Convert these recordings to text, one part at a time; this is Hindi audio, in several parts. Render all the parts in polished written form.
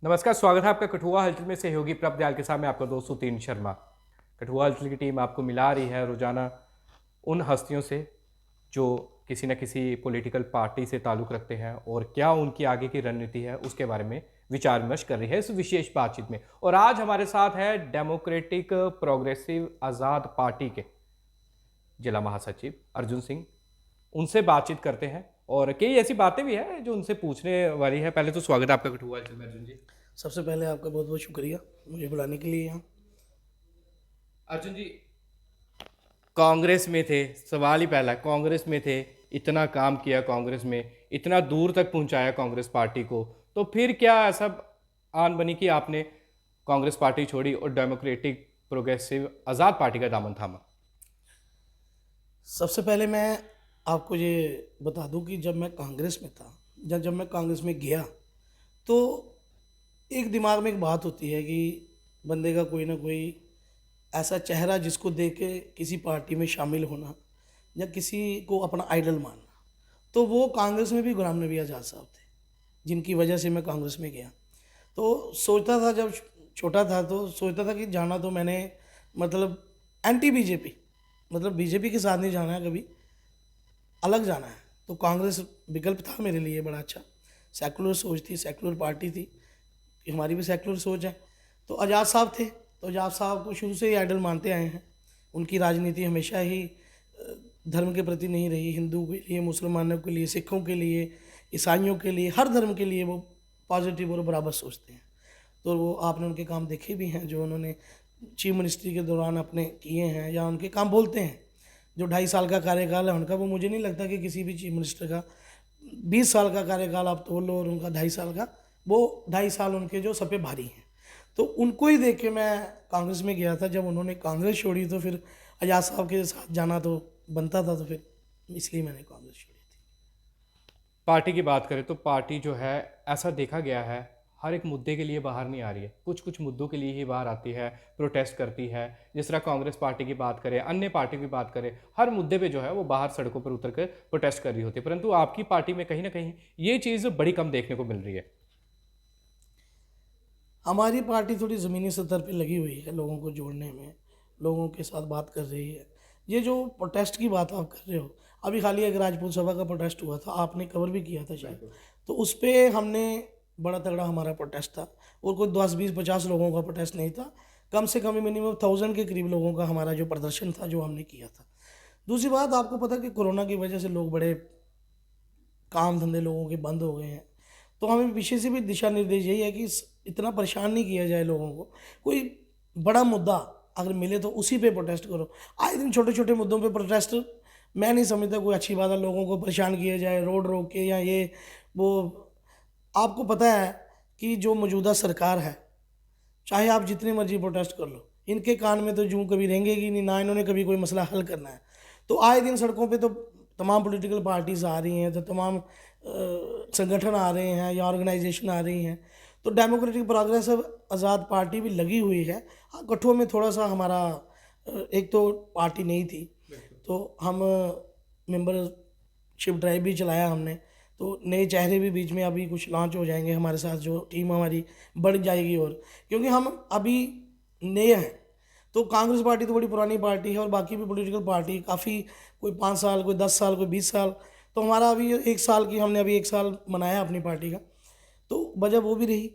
नमस्कार, स्वागत है आपका कठुआ हलचल में सहयोगी प्रभ दयाल के साथ मैं आपका दोस्त सुतीन शर्मा। कठुआ हलचल की टीम आपको मिला रही है रोजाना उन हस्तियों से जो किसी न किसी पॉलिटिकल पार्टी से ताल्लुक़ रखते हैं और क्या उनकी आगे की रणनीति है उसके बारे में विचार विमर्श कर रही है इस विशेष बातचीत में। और आज हमारे साथ है डेमोक्रेटिक प्रोग्रेसिव आज़ाद पार्टी के जिला महासचिव अर्जुन सिंह। उनसे बातचीत करते हैं और कई ऐसी बातें भी हैं जो उनसे पूछने वाली है। पहले तो स्वागत है आपका कठुआ हलचल में अर्जुन जी। सबसे पहले आपका बहुत बहुत शुक्रिया मुझे बुलाने के लिए यहाँ। अर्जुन जी, कांग्रेस में थे, सवाल ही पहला, कांग्रेस में थे, इतना काम किया कांग्रेस में, इतना दूर तक पहुंचाया कांग्रेस पार्टी को, तो फिर क्या ऐसा आन बनी कि आपने कांग्रेस पार्टी छोड़ी और डेमोक्रेटिक प्रोग्रेसिव आज़ाद पार्टी का दामन थामा? सबसे पहले मैं आपको ये बता दूं कि जब मैं कांग्रेस में था या जब मैं कांग्रेस में गया तो एक दिमाग में एक बात होती है कि बंदे का कोई ना कोई ऐसा चेहरा जिसको देख के किसी पार्टी में शामिल होना या किसी को अपना आइडल मानना। तो वो कांग्रेस में भी गुलाम नबी आज़ाद साहब थे जिनकी वजह से मैं कांग्रेस में गया। तो सोचता था जब छोटा था तो सोचता था कि जाना तो मैंने मतलब एंटी बीजेपी मतलब बीजेपी के साथ नहीं जाना है, कभी अलग जाना है। तो कांग्रेस विकल्प था मेरे लिए बड़ा अच्छा। सेकुलर सोच थी, सेकुलर पार्टी थी कि हमारी भी सेकुलर सोच है। तो आज़ाद साहब थे तो आज़ाद साहब को शुरू से ही आइडल मानते आए हैं। उनकी राजनीति हमेशा ही धर्म के प्रति नहीं रही, हिंदू के लिए, मुसलमानों के लिए, सिखों के लिए, ईसाइयों के लिए, हर धर्म के लिए वो पॉजिटिव और बराबर सोचते हैं। तो वो आपने उनके काम देखे भी हैं जो उन्होंने चीफ मिनिस्ट्री के दौरान अपने किए हैं या उनके काम बोलते हैं। जो 2.5 साल का कार्यकाल है उनका, वो मुझे नहीं लगता कि किसी भी चीफ मिनिस्टर का 20 साल का कार्यकाल आप तोड़ लो और उनका 2.5 साल का, वो 2.5 साल उनके जो सब पे भारी हैं। तो उनको ही देख के मैं कांग्रेस में गया था। जब उन्होंने कांग्रेस छोड़ी तो फिर आज़ाद साहब के साथ जाना तो बनता था, तो फिर इसलिए मैंने कांग्रेस छोड़ी थी। पार्टी की बात करें तो पार्टी जो है, ऐसा देखा गया है, हर एक मुद्दे के लिए बाहर नहीं आ रही है, कुछ कुछ मुद्दों के लिए ही बाहर आती है, प्रोटेस्ट करती है। जिस तरह कांग्रेस पार्टी की बात करें, अन्य पार्टी की बात करें, हर मुद्दे पे जो है वो बाहर सड़कों पर उतर कर प्रोटेस्ट कर रही होती है, परंतु आपकी पार्टी में कहीं ना कहीं ये चीज़ बड़ी कम देखने को मिल रही है। हमारी पार्टी थोड़ी ज़मीनी स्तर पे लगी हुई है, लोगों को जोड़ने में, लोगों के साथ बात कर रही है। ये जो प्रोटेस्ट की बात आप कर रहे हो, अभी हाल ही एक राजपूत सभा का प्रोटेस्ट हुआ था, आपने कवर भी किया था शायद। तो उस पे हमने बड़ा तगड़ा हमारा प्रोटेस्ट था और कोई 10 20 50 लोगों का प्रोटेस्ट नहीं था। कम से कम मिनिमम 1000 के करीब लोगों का हमारा जो प्रदर्शन था जो हमने किया था। दूसरी बात, आपको पता है कि कोरोना की वजह से लोग बड़े काम धंधे लोगों के बंद हो गए हैं। तो हमें पीछे से भी दिशा निर्देश यही है कि इतना परेशान नहीं किया जाए लोगों को। कोई बड़ा मुद्दा अगर मिले तो उसी पे प्रोटेस्ट करो। आए दिन छोटे छोटे मुद्दों पे प्रोटेस्ट मैं नहीं समझता कोई अच्छी बात है। लोगों को परेशान किया जाए रोड रोक के या ये वो। आपको पता है कि जो मौजूदा सरकार है, चाहे आप जितने मर्जी प्रोटेस्ट कर लो, इनके कान में तो जूं कभी रेंगेगी नहीं, ना इन्होंने कभी कोई मसला हल करना है। तो आए दिन सड़कों पे तो तमाम पॉलिटिकल पार्टीज आ रही हैं, तो तमाम संगठन आ रहे हैं या ऑर्गेनाइजेशन आ रही हैं। तो डेमोक्रेटिक प्रोग्रेसिव आज़ाद पार्टी भी लगी हुई है। हाँ, कठुआ में थोड़ा सा हमारा एक तो पार्टी नहीं थी, तो हम मेंबरशिप ड्राइव भी चलाया हमने। तो नए चेहरे भी बीच में अभी कुछ लॉन्च हो जाएंगे हमारे साथ, जो टीम हमारी बढ़ जाएगी। और क्योंकि हम अभी नए हैं, तो कांग्रेस पार्टी तो बड़ी पुरानी पार्टी है और बाकी भी पॉलिटिकल पार्टी काफ़ी, कोई 5 साल, कोई 10 साल, कोई 20 साल। तो हमारा अभी 1 साल की, हमने अभी 1 साल मनाया अपनी पार्टी का। तो वजह वो भी रही।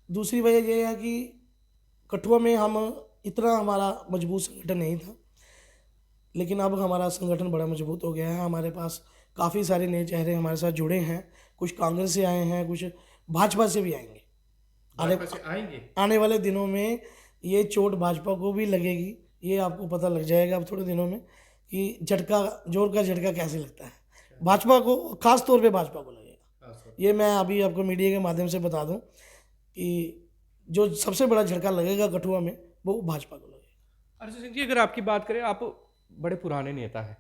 दूसरी वजह यह है कि कठुआ में हम इतना हमारा मजबूत संगठन नहीं था, लेकिन अब हमारा संगठन बड़ा मजबूत हो गया है। हमारे पास काफ़ी सारे नए चेहरे हमारे साथ जुड़े हैं। कुछ कांग्रेस से आए हैं, कुछ भाजपा से भी आएंगे। आने भाजपा से आएंगे। आने वाले दिनों में ये चोट भाजपा को भी लगेगी। ये आपको पता लग जाएगा अब थोड़े दिनों में कि झटका, जोर का झटका कैसे लगता है भाजपा को, खास तौर पे भाजपा को लगेगा। ये मैं अभी आपको मीडिया के माध्यम से बता दूं कि जो सबसे बड़ा झटका लगेगा कठुआ में वो भाजपा को लगेगा। अर्जुन सिंह जी, अगर आपकी बात करें, आप बड़े पुराने नेता हैं,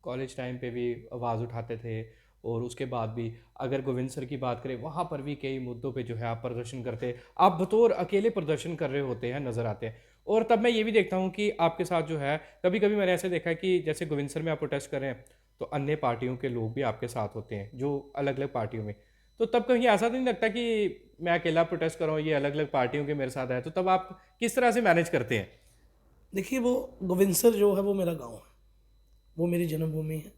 कॉलेज टाइम पे भी आवाज़ उठाते थे और उसके बाद भी अगर गोविंद सर की बात करें वहाँ पर भी कई मुद्दों पे जो है आप प्रदर्शन करते, आप बतौर अकेले प्रदर्शन कर रहे होते हैं, नज़र आते हैं। और तब मैं ये भी देखता हूँ कि आपके साथ जो है, कभी कभी मैंने ऐसे देखा है कि जैसे गोविंद सर में आप प्रोटेस्ट कर रहे हैं तो अन्य पार्टियों के लोग भी आपके साथ होते हैं जो अलग अलग पार्टियों में। तो तब कहीं ऐसा तो नहीं लगता कि मैं अकेला प्रोटेस्ट कर रहा हूँ, ये अलग अलग पार्टियों के मेरे साथ है, तो तब आप किस तरह से मैनेज करते हैं? देखिए, वो गोविंदसर जो है वो मेरा गांव है, वो मेरी जन्मभूमि है,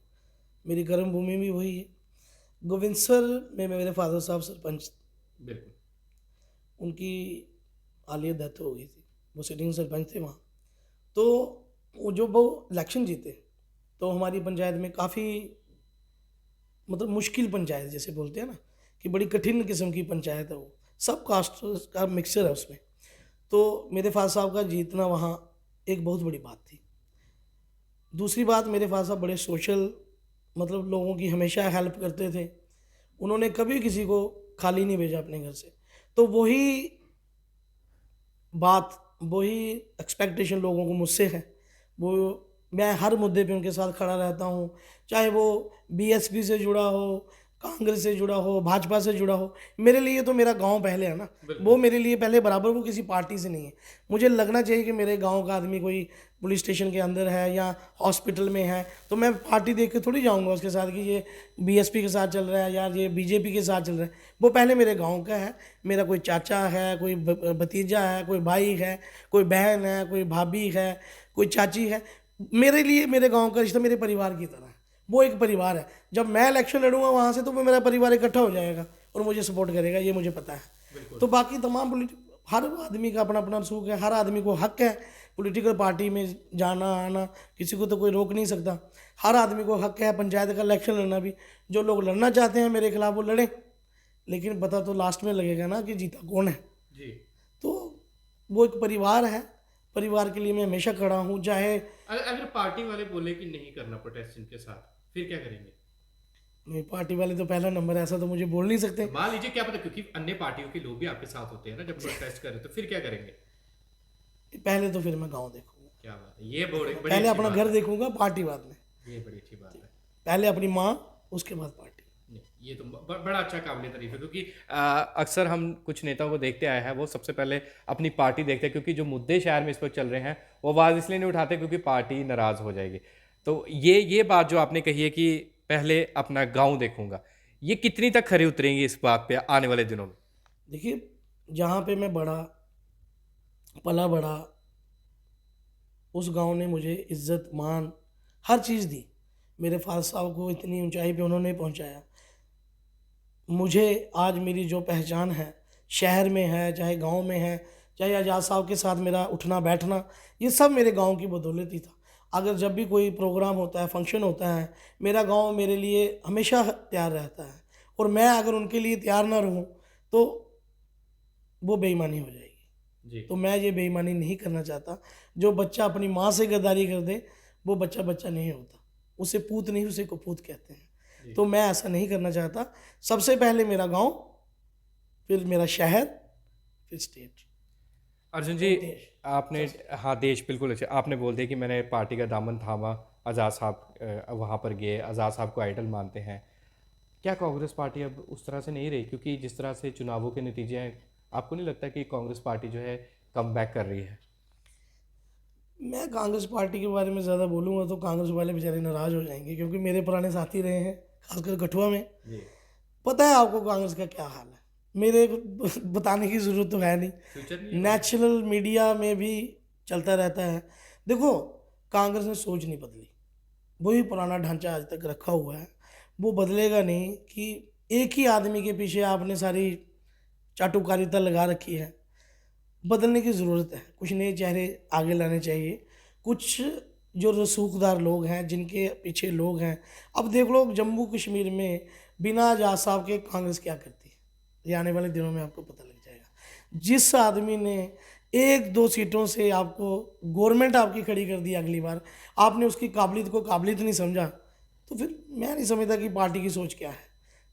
मेरी कर्म भूमि भी वही है। गोविंदसर में मेरे फादर साहब सरपंच, बिल्कुल। उनकी हालिया डेथ हो गई थी, वो सिटिंग सरपंच थे वहाँ। तो वो इलेक्शन जीते, तो हमारी पंचायत में काफ़ी मतलब मुश्किल पंचायत जैसे बोलते हैं ना, कि बड़ी कठिन किस्म की पंचायत है वो, सब कास्ट का मिक्सचर है उसमें। तो मेरे फादर साहब का जीतना वहाँ एक बहुत बड़ी बात थी। दूसरी बात, मेरे फादर साहब बड़े सोशल, मतलब लोगों की हमेशा हेल्प करते थे, उन्होंने कभी किसी को खाली नहीं भेजा अपने घर से। तो वही बात, वही एक्सपेक्टेशन लोगों को मुझसे है। वो मैं हर मुद्दे पे उनके साथ खड़ा रहता हूँ, चाहे वो बीएसपी से जुड़ा हो, कांग्रेस से जुड़ा हो, भाजपा से जुड़ा हो। मेरे लिए तो मेरा गांव पहले है ना, वो मेरे लिए पहले बराबर, वो किसी पार्टी से नहीं है। मुझे लगना चाहिए कि मेरे गांव का आदमी कोई पुलिस स्टेशन के अंदर है या हॉस्पिटल में है, तो मैं पार्टी देख के थोड़ी जाऊंगा उसके साथ कि ये बीएसपी के साथ चल रहा है या ये बीजेपी के साथ चल रहा है। वो पहले मेरे गांव का है, मेरा कोई चाचा है, कोई भतीजा है, कोई भाई है, कोई बहन है, कोई भाभी है, कोई चाची है। मेरे लिए मेरे गांव का रिश्ता मेरे परिवार की तरह है, वो एक परिवार है। जब मैं इलेक्शन लड़ूंगा वहाँ से, तो वो मेरा परिवार इकट्ठा हो जाएगा और मुझे सपोर्ट करेगा, ये मुझे पता है। तो बाकी तमाम हर आदमी का अपना अपना रसूख है, हर आदमी को हक है पॉलिटिकल पार्टी में जाना आना, किसी को तो कोई रोक नहीं सकता। हर आदमी को हक है पंचायत का इलेक्शन लड़ना भी। जो लोग लड़ना चाहते हैं मेरे खिलाफ वो लड़ें, लेकिन पता तो लास्ट में लगेगा ना कि जीता कौन है। जी। तो वो एक परिवार है, परिवार के लिए मैं हमेशा खड़ा हूँ। चाहे अगर पार्टी वाले बोले कि नहीं करना प्रोटेस्ट इनके साथ, फिर क्या करेंगे? नहीं, पार्टी वाले तो पहला नंबर, ऐसा तो मुझे बोल नहीं सकते। मान लीजिए, क्या पता, क्योंकि अन्य पार्टियों के लोग भी आपके साथ होते हैं ना जब प्रोटेस्ट करें, तो फिर क्या करेंगे? पहले तो फिर मैं गांव देखूंगा, क्या बात है, ये बड़ी बड़ी पहले अच्छी अपना बात घर है। देखूंगा, पार्टी बाद में। ये बड़ी अच्छी बात है। पहले अपनी माँ, उसके बाद पार्टी। नहीं, ये तो बड़ा अच्छा काबिल तारीफ है, क्योंकि अक्सर हम कुछ नेताओं को देखते आए हैं, वो सबसे पहले अपनी पार्टी देखते हैं, क्योंकि जो मुद्दे शहर में इस वक्त चल रहे हैं वो आवाज़ इसलिए नहीं उठाते क्योंकि पार्टी नाराज़ हो जाएगी। तो ये बात जो आपने कही है कि पहले अपना गांव देखूंगा, ये कितनी तक खरी उतरेंगी इस बात पे आने वाले दिनों में? देखिए, जहाँ पे मैं बड़ा पला बड़ा, उस गांव ने मुझे इज्जत मान हर चीज़ दी। मेरे फादर साहब को इतनी ऊंचाई पे उन्होंने पहुंचाया। मुझे आज मेरी जो पहचान है शहर में है, चाहे गांव में है, चाहे आजाद साहब के साथ मेरा उठना बैठना, ये सब मेरे गांव की बदौलत ही था। अगर जब भी कोई प्रोग्राम होता है, फंक्शन होता है, मेरा गांव मेरे लिए हमेशा तैयार रहता है। और मैं अगर उनके लिए तैयार ना रहूं तो वो बेईमानी हो जाएगी। जी। तो मैं ये बेईमानी नहीं करना चाहता। जो बच्चा अपनी माँ से गद्दारी कर दे, वो बच्चा बच्चा नहीं होता, उसे पूत नहीं, उसे कुपूत कहते हैं। तो मैं ऐसा नहीं करना चाहता। सबसे पहले मेरा गांव, फिर मेरा शहर, फिर स्टेट। अर्जुन जी, देश। आपने, हाँ देश, बिल्कुल अच्छा आपने बोल दिया कि मैंने पार्टी का दामन थामा, आज़ाद साहब वहाँ पर गए, आज़ाद साहब को आइडल मानते हैं। क्या कांग्रेस पार्टी अब उस तरह से नहीं रही? क्योंकि जिस तरह से चुनावों के नतीजे हैं, आपको नहीं लगता कि कांग्रेस पार्टी जो है कम बैक कर रही है? मैं कांग्रेस पार्टी के बारे में ज़्यादा बोलूँगा तो कांग्रेस वाले बेचारे नाराज़ हो जाएंगे, क्योंकि मेरे पुराने साथी रहे हैं, खासकर कठुआ में। जी। पता है आपको कांग्रेस का क्या हाल है, मेरे को बताने की ज़रूरत तो है नहीं, फ्यूचर नहीं है? नेशनल मीडिया में भी चलता रहता है। देखो, कांग्रेस ने सोच नहीं बदली, वही पुराना ढांचा आज तक रखा हुआ है, वो बदलेगा नहीं। कि एक ही आदमी के पीछे आपने सारी चाटुकारिता लगा रखी है, बदलने की ज़रूरत है। कुछ नए चेहरे आगे लाने चाहिए, कुछ जो रसूखदार लोग हैं, जिनके पीछे लोग हैं। अब देख लो, जम्मू कश्मीर में बिना आजाद साहब के कांग्रेस क्या करती है, ये आने वाले दिनों में आपको पता लग जाएगा। जिस आदमी ने 1-2 सीटों से आपको गवर्नमेंट आपकी खड़ी कर दी, अगली बार आपने उसकी काबिलियत को काबिलियत नहीं समझा, तो फिर मैं नहीं समझता कि पार्टी की सोच क्या है,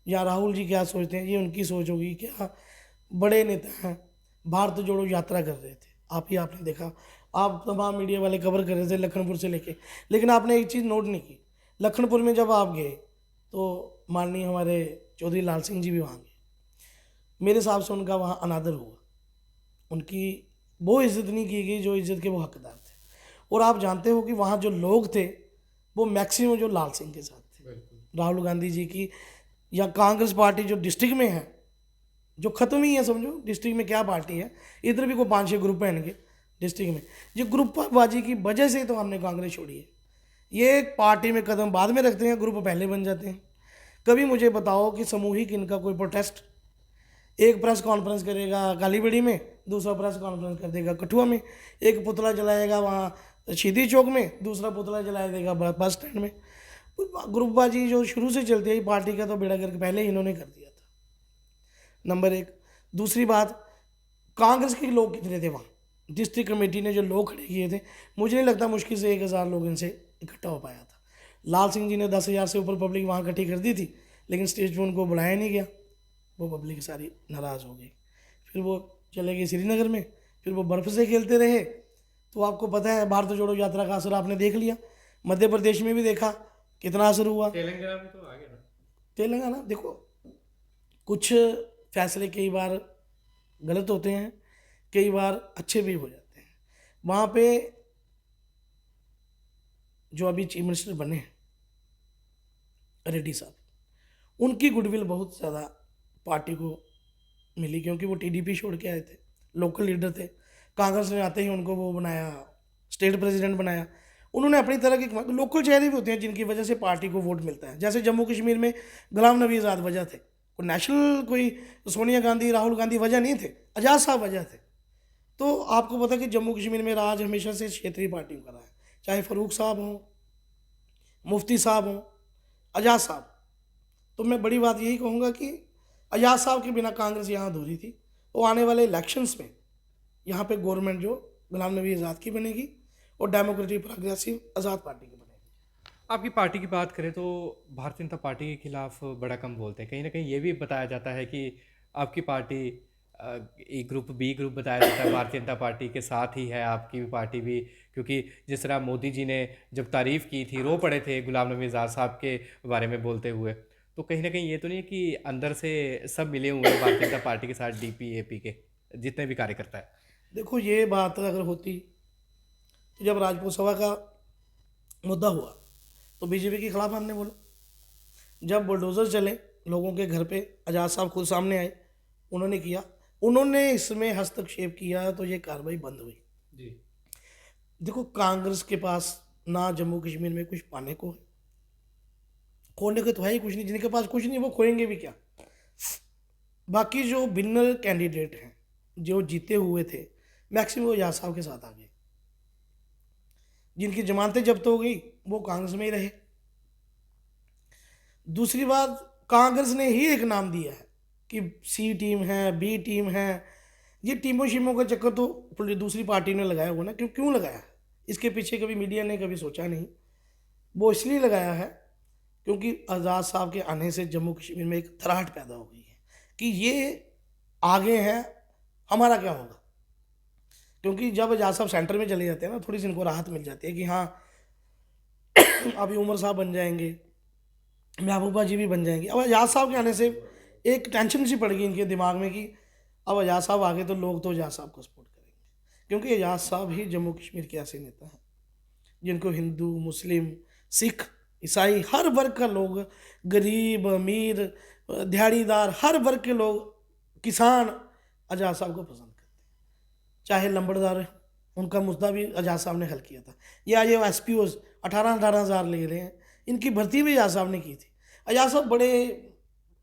या राहुल जी क्या सोचते हैं, ये उनकी सोच होगी। क्या बड़े नेता हैं, भारत जोड़ो यात्रा कर रहे थे, आपने देखा, आप तमाम मीडिया वाले कवर कर रहे थे लखनपुर से लेके, लेकिन आपने एक चीज़ नोट नहीं की, लखनपुर में जब आप गए तो माननीय हमारे चौधरी लाल सिंह जी भी वहाँ गए। मेरे हिसाब से उनका वहाँ अनादर हुआ, उनकी वो इज्जत नहीं की गई जो इज्जत के वो हकदार थे। और आप जानते हो कि वहाँ जो लोग थे वो मैक्सिमम जो लाल सिंह के साथ थे, राहुल गांधी जी की या कांग्रेस पार्टी जो डिस्ट्रिक्ट में है, जो ख़त्म ही है, समझो डिस्ट्रिक्ट में क्या पार्टी है, इधर भी कोई 5-6 ग्रुप हैं इनके डिस्ट्रिक्ट में। ये ग्रुपबाजी की वजह से तो हमने कांग्रेस छोड़ी है। ये एक पार्टी में कदम बाद में रखते हैं, ग्रुप पहले बन जाते हैं। कभी मुझे बताओ कि सामूहिक इनका कोई प्रोटेस्ट, एक प्रेस कॉन्फ्रेंस करेगा कालीबेड़ी में, दूसरा प्रेस कॉन्फ्रेंस कर देगा कठुआ में, एक पुतला जलाएगा वहाँ शहीदी चौक में, दूसरा पुतला जला देगा बस स्टैंड में। ग्रुपबाजी जो शुरू से चलती है पार्टी का, तो बेड़ा गर्क पहले ही इन्होंने कर दिया था, नंबर एक। दूसरी बात, कांग्रेस के लोग कितने थे वहाँ, डिस्ट्रिक्ट कमेटी ने जो लोग खड़े किए थे, मुझे नहीं लगता मुश्किल से 1000 लोग इनसे इकट्ठा हो पाया था। लाल सिंह जी ने 10,000 से ऊपर पब्लिक वहाँ इकट्ठी कर दी थी, लेकिन स्टेज पर उनको बुलाया नहीं गया। वो पब्लिक सारी नाराज़ हो गई, फिर वो चले गए श्रीनगर में, फिर वो बर्फ़ से खेलते रहे। तो आपको पता है भारत जोड़ो यात्रा का असर आपने देख लिया, मध्य प्रदेश में भी देखा कितना असर हुआ। तेलंगाना में तो आ गया ना। तेलंगाना देखो, कुछ फैसले कई बार गलत होते हैं, कई बार अच्छे भी हो जाते हैं। वहाँ पे जो अभी चीफ मिनिस्टर बने हैं रेड्डी साहब, उनकी गुडविल बहुत ज़्यादा पार्टी को मिली, क्योंकि वो टीडीपी छोड़ के आए थे, लोकल लीडर थे। कांग्रेस ने आते ही उनको वो बनाया, स्टेट प्रेसिडेंट बनाया। उन्होंने अपनी तरह के लोकल चेहरे भी होते हैं जिनकी वजह से पार्टी को वोट मिलता है। जैसे जम्मू कश्मीर में गुलाम नबी आज़ाद वजह थे, कोई नेशनल कोई सोनिया गांधी राहुल गांधी वजह नहीं थे, आज़ाद साहब वजह थे। तो आपको पता है कि जम्मू कश्मीर में राज हमेशा से क्षेत्रीय पार्टियों का रहा है, चाहे फ़ारूक साहब हों, मुफ्ती साहब हों, आज़ाद साहब। तो मैं बड़ी बात यही कहूँगा कि आज़ाद साहब के बिना कांग्रेस यहाँ अधूरी थी। तो आने वाले इलेक्शंस में यहाँ पे गवर्नमेंट जो गुलाम नबी आज़ाद की बनेगी और डेमोक्रेटिक प्रोग्रेसिव आज़ाद पार्टी की बनेगी। आपकी पार्टी की बात करें तो भारतीय जनता पार्टी के खिलाफ बड़ा कम बोलते हैं। कहीं ना कहीं ये भी बताया जाता है कि आपकी पार्टी ए ग्रुप बी ग्रुप बताया जाता है, भारतीय जनता पार्टी के साथ ही है आपकी भी पार्टी भी, क्योंकि जिस तरह मोदी जी ने जब तारीफ़ की थी, रो पड़े थे गुलाम नबी आज़ाद साहब के बारे में बोलते हुए। तो कहीं ना कहीं ये तो नहीं है कि अंदर से सब मिले हुए हैं भारतीय जनता पार्टी के साथ, डीपी एपी के जितने भी कार्यकर्ता है। देखो, ये बात अगर होती तो जब राजपूत सभा का मुद्दा हुआ तो बीजेपी के खिलाफ हमने बोला। जब बुलडोजर चले लोगों के घर पे, आज़ाद साहब खुद सामने आए, उन्होंने किया, उन्होंने इसमें हस्तक्षेप किया, तो ये कार्रवाई बंद हुई। जी। देखो, कांग्रेस के पास ना जम्मू कश्मीर में कुछ पाने को है, खोने को तो है ही कुछ नहीं। जिनके पास कुछ नहीं वो खोएंगे भी क्या। बाकी जो विनर कैंडिडेट हैं जो जीते हुए थे, मैक्सिमम वो आज़ाद साहब के साथ आ गए। जिनकी जमानतें जब्त हो गई वो कांग्रेस में ही रहे। दूसरी बात, कांग्रेस ने ही एक नाम दिया है कि सी टीम है, बी टीम है। ये टीमों शीमों का चक्कर तो दूसरी पार्टी ने लगाया हुआ ना। क्यों लगाया है, इसके पीछे कभी मीडिया ने कभी सोचा नहीं। वो इसलिए लगाया है क्योंकि आज़ाद साहब के आने से जम्मू कश्मीर में एक तराहट पैदा हो गई है कि ये आगे हैं, हमारा क्या होगा। क्योंकि जब आज़ाद साहब सेंटर में चले जाते हैं ना, थोड़ी सी इनको राहत मिल जाती है कि हाँ अभी उमर साहब बन जाएंगे, महबूबा जी भी बन जाएंगे। अब आज़ाद साहब के आने से एक टेंशन सी पड़ गई इनके दिमाग में कि अब आज़ाद साहब आ गए तो लोग तो आज़ाद साहब को सपोर्ट करेंगे। क्योंकि आज़ाद साहब ही जम्मू कश्मीर के ऐसे नेता हैं जिनको हिंदू, मुस्लिम, सिख, ईसाई, हर वर्ग का लोग, गरीब, अमीर, दिहाड़ीदार, हर वर्ग के लोग, किसान आज़ाद साहब को पसंद करते हैं। चाहे लंबड़दार, उनका मुद्दा भी आज़ाद साहब ने हल किया था। या ये एसपीओज 18-18 हज़ार ले रहे हैं, इनकी भर्ती भी आज़ाद साहब ने की थी। आज़ाद साहब बड़े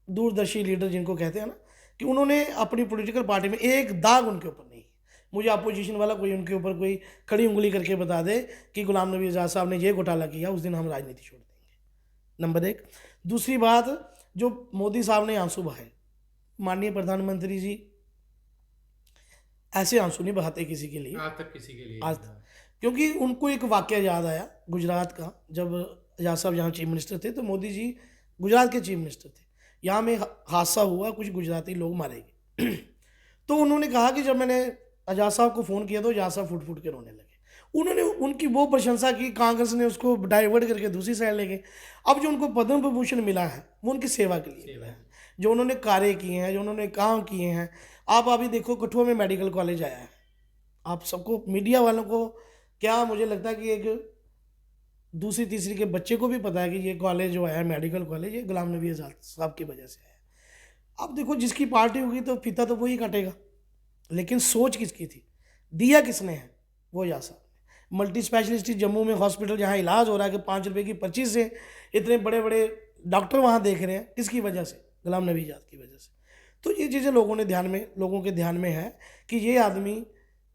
दूरदर्शी लीडर जिनको कहते हैं ना, कि उन्होंने अपनी पॉलिटिकल पार्टी में एक दाग उनके ऊपर नहीं। मुझे अपोजिशन वाला कोई उनके ऊपर कोई खड़ी उंगली करके बता दे कि गुलाम नबी आज़ाद साहब ने ये घोटाला किया, उस दिन हम राजनीति छोड़ देंगे, नंबर एक। दूसरी बात, जो मोदी साहब ने आंसू बहाए, माननीय प्रधानमंत्री जी ऐसे आंसू नहीं बहाते किसी के लिए आज तक किसी के लिए आज तक। क्योंकि उनको एक वाकया याद आया गुजरात का, जब आज़ाद साहब यहाँ चीफ मिनिस्टर थे तो मोदी जी गुजरात के चीफ मिनिस्टर थे। यहाँ में हादसा हुआ, कुछ गुजराती लोग मारे गए। तो उन्होंने कहा कि जब मैंने आज़ाद साहब को फ़ोन किया तो आज़ाद साहब फुट फुट के रोने लगे। उन्होंने उनकी वो प्रशंसा की, कांग्रेस ने उसको डाइवर्ट करके दूसरी साइड ले गए। अब जो उनको पद्म विभूषण मिला है वो उनकी सेवा के लिए मिला है, जो उन्होंने कार्य किए हैं, जो उन्होंने काम किए हैं। आप अभी देखो, कठुआ में मेडिकल कॉलेज आया है। आप सबको, मीडिया वालों को क्या मुझे लगता है कि एक दूसरी तीसरी के बच्चे को भी पता है कि ये कॉलेज जो है मेडिकल कॉलेज, ये गुलाम नबी आज़ाद साहब की वजह से है। अब देखो, जिसकी पार्टी होगी तो फीता तो वही काटेगा, लेकिन सोच किसकी थी, दिया किसने है, वो या साहब ने। मल्टी स्पेशलिस्ट जम्मू में हॉस्पिटल जहाँ इलाज हो रहा है कि 5 रुपये की पर्ची से इतने बड़े बड़े डॉक्टर वहाँ देख रहे हैं, किसकी वजह से, गुलाम नबी आज़ाद की वजह से। तो ये चीज़ें लोगों के ध्यान में है कि ये आदमी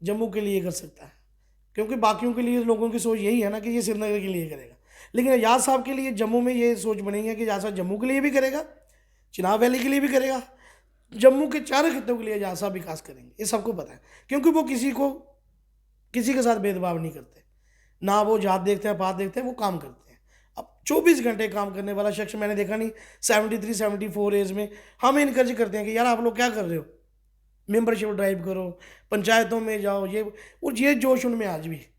जम्मू के लिए कर सकता है, क्योंकि बाकियों के लिए लोगों की सोच यही है ना कि ये श्रीनगर के लिए करेगा, लेकिन एजाज साहब के लिए जम्मू में ये सोच बनी है कि एजाज साहब जम्मू के लिए भी करेगा, चिनाब वैली के लिए भी करेगा, जम्मू के चारों खित्तों के लिए एजाज साहब विकास करेंगे, ये सबको पता है। क्योंकि वो किसी के साथ भेदभाव नहीं करते, ना वो जात देखते हैं पात देखते हैं, वो काम करते हैं। अब 24 घंटे काम करने वाला शख्स मैंने देखा नहीं 73-74 एज में हम इनकरेज करते हैं कि यार आप लोग क्या कर रहे हो, मेंबरशिप ड्राइव करो, पंचायतों में जाओ, ये जोश उनमें आज भी है।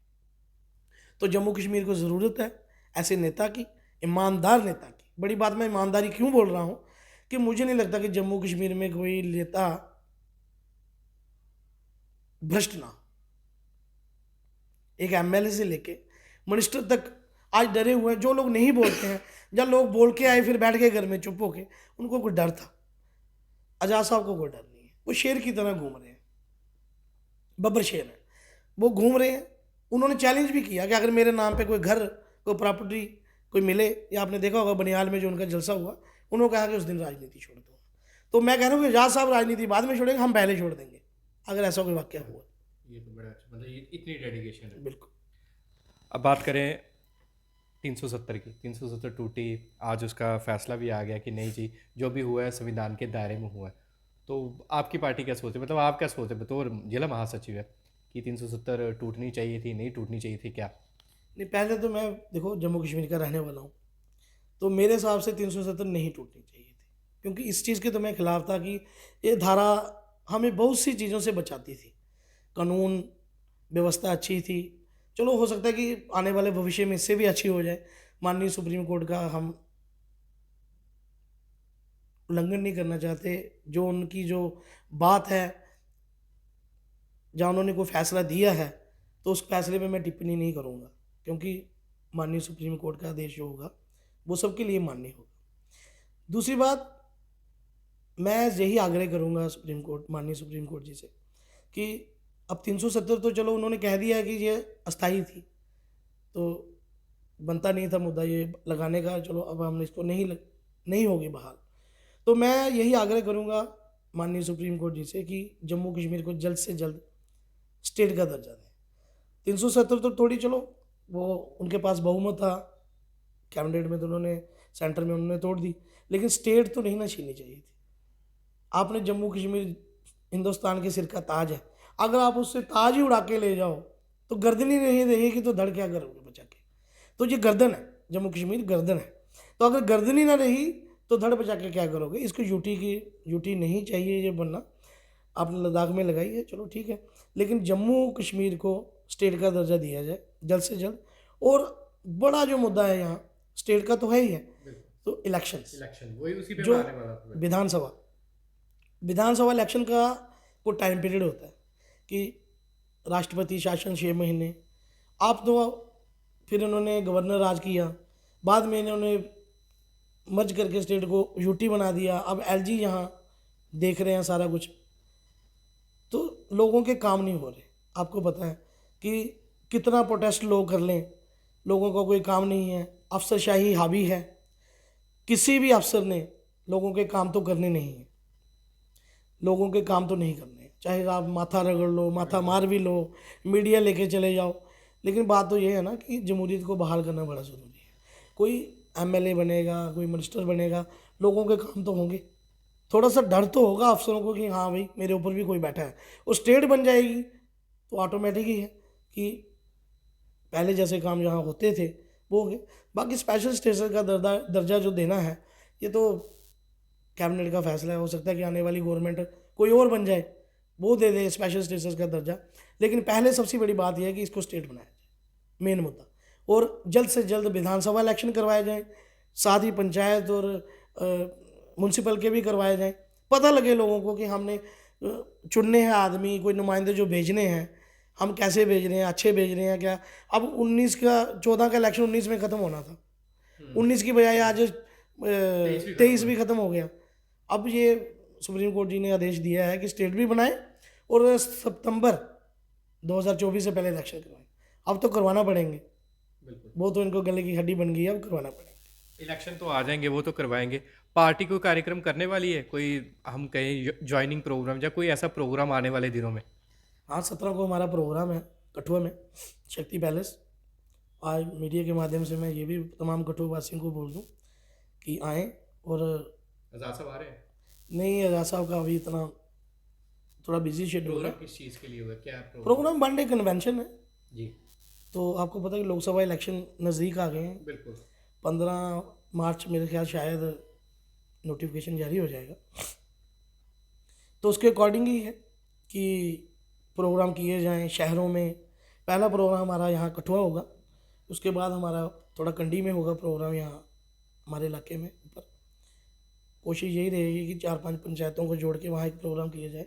तो जम्मू कश्मीर को ज़रूरत है ऐसे नेता की, ईमानदार नेता की। बड़ी बात, मैं ईमानदारी क्यों बोल रहा हूँ कि मुझे नहीं लगता कि जम्मू कश्मीर में कोई नेता भ्रष्ट ना हो। एक एमएलए से लेके मिनिस्टर तक आज डरे हुए हैं, जो लोग नहीं बोलते हैं, जब लोग बोल के आए फिर बैठ गए घर में चुप होके, उनको कोई डर था। आजाद साहब को कोई डर नहीं है, वो शेर की तरह घूम रहे हैं, बब्बर शेर है, वो घूम रहे हैं। उन्होंने चैलेंज भी किया कि अगर मेरे नाम पे कोई घर, कोई प्रॉपर्टी कोई मिले, या आपने देखा होगा बनियाल में जो उनका जलसा हुआ, उन्होंने कहा कि उस दिन राजनीति छोड़ दो। तो मैं कह रहा हूँ कि आजाद साहब राजनीति बाद में छोड़ेंगे, हम पहले छोड़ देंगे अगर ऐसा कोई वाक्य हुआ। ये तो बड़ा अच्छा, मतलब ये इतनी डेडिकेशन है। बिल्कुल। अब बात करें 370 की, 370 टूटी, आज उसका फैसला भी आ गया कि नहीं जी जो भी हुआ है संविधान के दायरे में हुआ है। तो आपकी पार्टी क्या सोचे, मतलब आप क्या सोचे बतौर जिला महासचिव है कि 370 टूटनी चाहिए थी, नहीं टूटनी चाहिए थी क्या? नहीं, पहले तो मैं देखो जम्मू कश्मीर का रहने वाला हूँ, तो मेरे हिसाब से 370 नहीं टूटनी चाहिए थी, क्योंकि इस चीज़ के तो मैं खिलाफ था कि ये धारा हमें बहुत सी चीज़ों से बचाती थी, कानून व्यवस्था अच्छी थी। चलो हो सकता है कि आने वाले भविष्य में इससे भी अच्छी हो जाए। माननीय सुप्रीम कोर्ट का हम उल्लंघन नहीं करना चाहते, जो उनकी जो बात है, जहाँ उन्होंने कोई फैसला दिया है, तो उस फैसले में मैं टिप्पणी नहीं करूँगा, क्योंकि माननीय सुप्रीम कोर्ट का आदेश जो होगा वो सबके लिए मान्य होगा। दूसरी बात, मैं यही आग्रह करूँगा माननीय सुप्रीम कोर्ट जी से कि अब 370 तो चलो उन्होंने कह दिया है कि ये अस्थाई थी, तो बनता नहीं था मुद्दा ये लगाने का, चलो अब हम इसको नहीं होगी बहाल। तो मैं यही आग्रह करूँगा माननीय सुप्रीम कोर्ट जी से कि जम्मू कश्मीर को जल्द से जल्द स्टेट का दर्जा दें। 370 तो थोड़ी, चलो वो उनके पास बहुमत था कैबिनेट में, तो उन्होंने सेंटर में उन्होंने तोड़ दी, लेकिन स्टेट तो नहीं ना छीननी चाहिए थी। आपने जम्मू कश्मीर हिंदुस्तान के सिर का ताज है, अगर आप उससे ताज ही उड़ा के ले जाओ तो गर्दन ही नहीं रहेगी, तो धड़ क्या करोगे बचा के? तो ये गर्दन है, जम्मू कश्मीर गर्दन है, तो अगर गर्दन ही ना रही तो धड़ बचा के क्या करोगे? इसको यूटी नहीं चाहिए ये बनना। आपने लद्दाख में लगाई है, चलो ठीक है, लेकिन जम्मू कश्मीर को स्टेट का दर्जा दिया जाए जल्द से जल्द। और बड़ा जो मुद्दा है यहाँ स्टेट का तो है ही है, तो इलेक्शन वही उसी पे जो मैं आने वाला था। विधानसभा इलेक्शन का कोई टाइम पीरियड होता है कि राष्ट्रपति शासन 6 महीने, आप तो फिर उन्होंने गवर्नर राज किया, बाद में इन्होंने मर्ज करके स्टेट को यूटी बना दिया, अब एलजी यहाँ देख रहे हैं सारा कुछ, तो लोगों के काम नहीं हो रहे। आपको पता है कि कितना प्रोटेस्ट लोग कर लें, लोगों का कोई काम नहीं है, अफसरशाही हावी है, किसी भी अफसर ने लोगों के काम तो करने नहीं है, लोगों के काम तो नहीं करने हैं। चाहे आप माथा रगड़ लो, माथा मार भी लो, मीडिया लेके चले जाओ, लेकिन बात तो ये है ना कि जमहूरियत को बहाल करना बड़ा ज़रूरी है। कोई एमएलए बनेगा, कोई मिनिस्टर बनेगा, लोगों के काम तो होंगे, थोड़ा सा डर तो होगा अफसरों को कि हाँ भाई मेरे ऊपर भी कोई बैठा है। वो स्टेट बन जाएगी तो ऑटोमेटिक ही है कि पहले जैसे काम जहाँ होते थे वो हो गए। बाकी स्पेशल स्टेटस का दर्जा जो देना है, ये तो कैबिनेट का फैसला है। हो सकता है कि आने वाली गवर्नमेंट कोई और बन जाए, वो दे दे स्पेशल स्टेटस का दर्जा, लेकिन पहले सबसे बड़ी बात यह है कि इसको स्टेट बनाया जाए, मेन मुद्दा। और जल्द से जल्द विधानसभा इलेक्शन करवाए जाएँ, साथ ही पंचायत और म्यूनसिपल के भी करवाए जाएँ। पता लगे लोगों को कि हमने चुनने हैं आदमी, कोई नुमाइंदे जो भेजने हैं, हम कैसे भेज रहे हैं, अच्छे भेज रहे हैं क्या। अब 19 का 14 का इलेक्शन 19 में ख़त्म होना था, 19 की बजाय आज 23 भी ख़त्म हो गया। अब ये सुप्रीम कोर्ट जी ने आदेश दिया है कि स्टेट भी बनाए और सितंबर 2024 से पहले इलेक्शन करवाएं। अब तो करवाना पड़ेंगे, बिल्कुल। वो तो इनको गले की हड्डी बन गई है, अब करवाना पड़ेगा। इलेक्शन तो आ जाएंगे, वो तो करवाएंगे। पार्टी कोई कार्यक्रम करने वाली है, कोई हम कहें ज्वाइनिंग प्रोग्राम या कोई ऐसा प्रोग्राम आने वाले दिनों में? हाँ, 17 को हमारा प्रोग्राम है कठुआ में, शक्ति पैलेस। आज मीडिया के माध्यम से मैं ये भी तमाम कठुआ वासियों को बोल दूं कि आएँ। और आजाद साहब आ रहे हैं? नहीं, आजाद साहब का अभी इतना थोड़ा बिजी शेड्यूल है। प्रोग्राम किस चीज़ के लिए हुआ, क्या program? Program one day convention है। जी तो आपको पता है कि लोकसभा इलेक्शन नज़दीक आ गए हैं। बिल्कुल। 15 मार्च मेरे ख्याल शायद नोटिफिकेशन जारी हो जाएगा, तो उसके अकॉर्डिंग ही है कि प्रोग्राम किए जाएं शहरों में। पहला प्रोग्राम हमारा यहाँ कठुआ होगा, उसके बाद हमारा थोड़ा कंडी में होगा प्रोग्राम, यहाँ हमारे इलाके में ऊपर। कोशिश यही रहेगी कि 4-5 पंचायतों को जोड़ के वहाँ एक प्रोग्राम किया जाए,